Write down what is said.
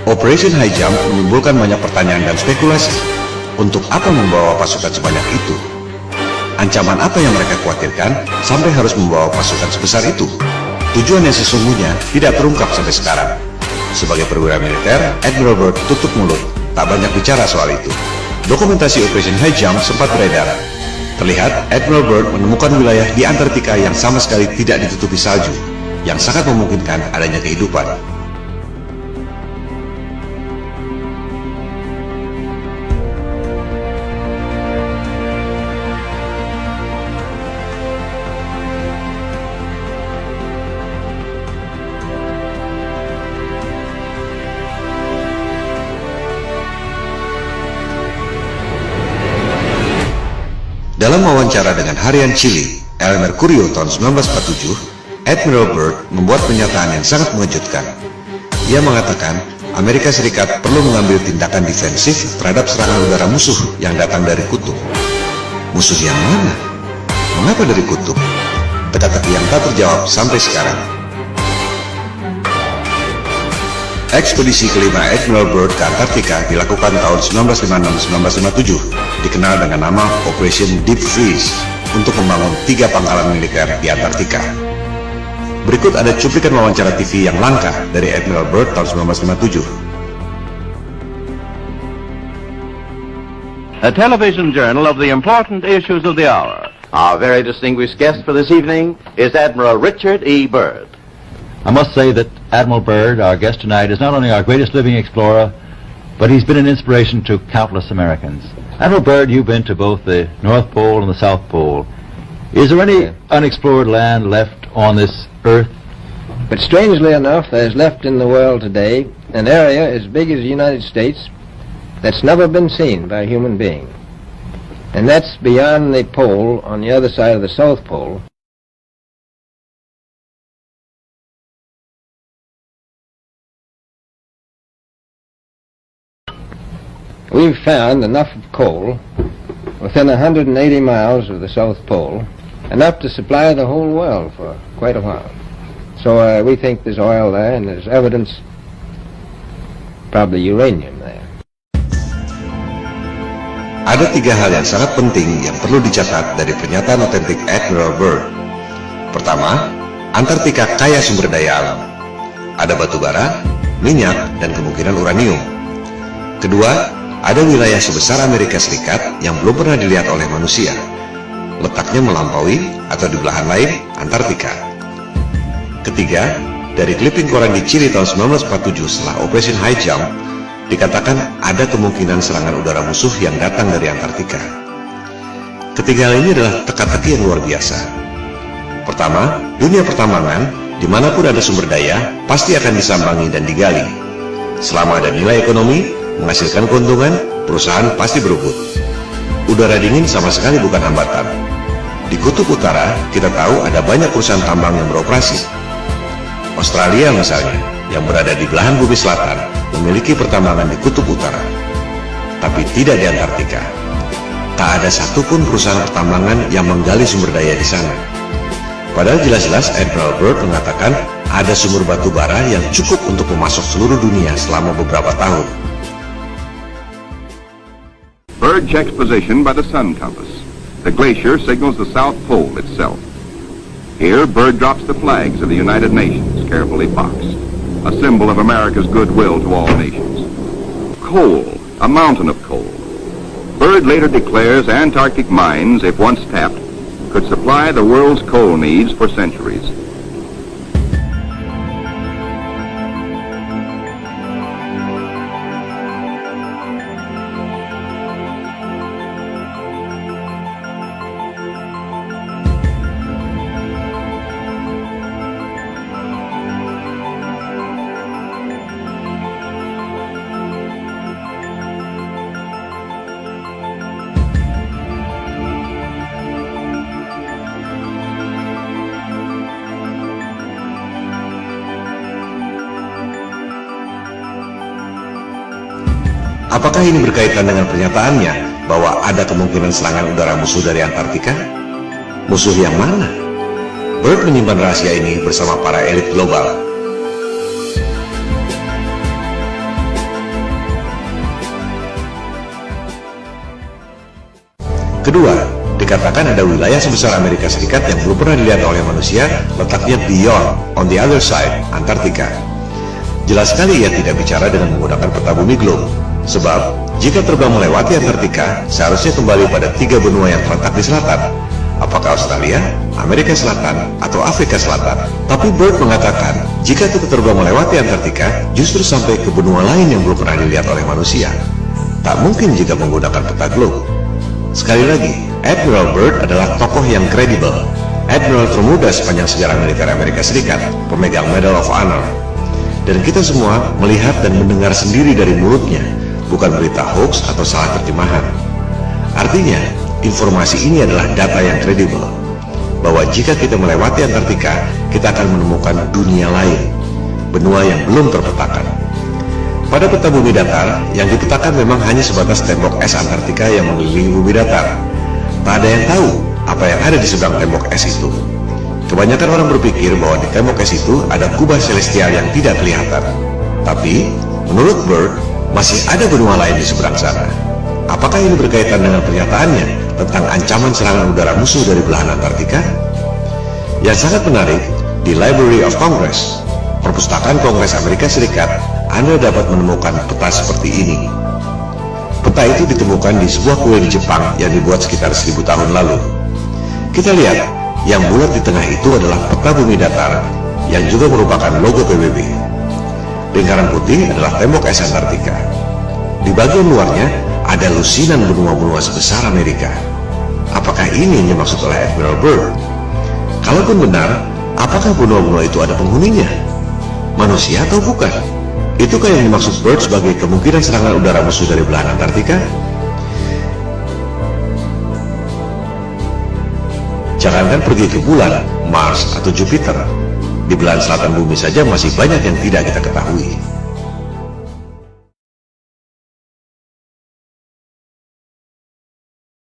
Operation High Jump menimbulkan banyak pertanyaan dan spekulasi. Untuk apa membawa pasukan sebanyak itu? Ancaman apa yang mereka khawatirkan sampai harus membawa pasukan sebesar itu? Tujuan yang sesungguhnya tidak terungkap sampai sekarang. Sebagai perwira militer, Admiral Byrd tutup mulut, tak banyak bicara soal itu. Dokumentasi Operation High Jump sempat beredar. Terlihat Admiral Byrd menemukan wilayah di Antartika yang sama sekali tidak ditutupi salju, yang sangat memungkinkan adanya kehidupan. Dalam wawancara dengan harian Chile, El Mercurio tahun 1947, Admiral Byrd membuat pernyataan yang sangat mengejutkan. Ia mengatakan Amerika Serikat perlu mengambil tindakan defensif terhadap serangan udara musuh yang datang dari kutub. Musuh yang mana? Mengapa dari kutub? Teka-teki yang tak terjawab sampai sekarang. Ekspedisi kelima Admiral Byrd ke Antartika dilakukan tahun 1956-1957, dikenal dengan nama Operation Deep Freeze, untuk membangun 3 pangkalan militer di Antartika. Berikut ada cuplikan wawancara TV yang langka dari Admiral Byrd tahun 1957. A television journal of the important issues of the hour. Our very distinguished guest for this evening is Admiral Richard E. Byrd. I must say that Admiral Byrd, our guest tonight, is not only our greatest living explorer, but he's been an inspiration to countless Americans. Admiral Byrd, you've been to both the North Pole and the South Pole. Is there any unexplored land left on this Earth? But strangely enough, there's left in the world today an area as big as the United States that's never been seen by a human being. And that's beyond the pole, on the other side of the South Pole. We've found enough of coal within 180 miles of the South Pole, enough to supply the whole world for quite a while. So we think there's oil there, and there's evidence, probably uranium there. Ada 3 hal yang sangat penting yang perlu dicatat dari pernyataan otentik Admiral Byrd. Pertama, Antartika kaya sumber daya alam. Ada batu bara, minyak, dan kemungkinan uranium. Kedua, ada wilayah sebesar Amerika Serikat yang belum pernah dilihat oleh manusia. Letaknya melampaui atau di belahan lain Antartika. Ketiga, dari clipping koran di Chile tahun 1947 setelah Operation High Jump, dikatakan ada kemungkinan serangan udara musuh yang datang dari Antartika. Ketiga hal ini adalah teka-teki yang luar biasa. Pertama, dunia pertambangan, dimanapun ada sumber daya, pasti akan disambangi dan digali. Selama ada nilai ekonomi, menghasilkan keuntungan, perusahaan pasti berebut. Udara dingin sama sekali bukan hambatan. Di Kutub Utara, kita tahu ada banyak perusahaan tambang yang beroperasi. Australia misalnya, yang berada di belahan bumi selatan, memiliki pertambangan di Kutub Utara. Tapi tidak di Antartika. Tak ada satupun perusahaan pertambangan yang menggali sumber daya di sana. Padahal jelas-jelas Admiral Byrd mengatakan ada sumber batu bara yang cukup untuk memasok seluruh dunia selama beberapa tahun. Byrd checks position by the sun compass. The glacier signals the South Pole itself. Here, Byrd drops the flags of the United Nations, carefully boxed, a symbol of America's goodwill to all nations. Coal, a mountain of coal. Byrd later declares Antarctic mines, if once tapped, could supply the world's coal needs for centuries. Apakah ini berkaitan dengan pernyataannya bahwa ada kemungkinan serangan udara musuh dari Antartika? Musuh yang mana? Byrd menyimpan rahasia ini bersama para elit global. Kedua, dikatakan ada wilayah sebesar Amerika Serikat yang belum pernah dilihat oleh manusia, letaknya beyond, on the other side, Antartika. Jelas sekali ia tidak bicara dengan menggunakan peta bumi globe, sebab jika terbang melewati Antartika, seharusnya kembali pada 3 benua yang terletak di selatan. Apakah Australia, Amerika Selatan, atau Afrika Selatan? Tapi Byrd mengatakan, jika kita terbang melewati Antartika, justru sampai ke benua lain yang belum pernah dilihat oleh manusia. Tak mungkin jika menggunakan peta globe. Sekali lagi, Admiral Byrd adalah tokoh yang kredibel. Admiral termuda sepanjang sejarah militer Amerika Serikat, pemegang Medal of Honor. Dan kita semua melihat dan mendengar sendiri dari mulutnya, bukan berita hoax atau salah terjemahan. Artinya, informasi ini adalah data yang kredibel, bahwa jika kita melewati Antartika, kita akan menemukan dunia lain, benua yang belum terpetakan. Pada peta bumi datar, yang dipetakan memang hanya sebatas tembok es Antartika yang mengelilingi bumi datar. Tak ada yang tahu apa yang ada di seberang tembok es itu. Kebanyakan orang berpikir bahwa di tembok es itu ada kubah celestial yang tidak kelihatan. Tapi, menurut Byrd, masih ada benua lain di seberang sana. Apakah ini berkaitan dengan pernyataannya tentang ancaman serangan udara musuh dari belahan Antartika? Yang sangat menarik, di Library of Congress, Perpustakaan Kongres Amerika Serikat, Anda dapat menemukan peta seperti ini. Peta itu ditemukan di sebuah kuil di Jepang yang dibuat sekitar 1000 tahun lalu. Kita lihat, yang bulat di tengah itu adalah peta bumi datar, yang juga merupakan logo PBB. Lingkaran putih adalah tembok es Antartika. Di bagian luarnya, ada lusinan benua-benua sebesar Amerika. Apakah ini yang dimaksud oleh Admiral Byrd? Kalaupun benar, apakah benua-benua itu ada penghuninya? Manusia atau bukan? Itukah yang dimaksud Byrd sebagai kemungkinan serangan udara musuh dari belahan Antartika? Jangankan pergi ke bulan, Mars, atau Jupiter. Di belahan selatan bumi saja masih banyak yang tidak kita ketahui.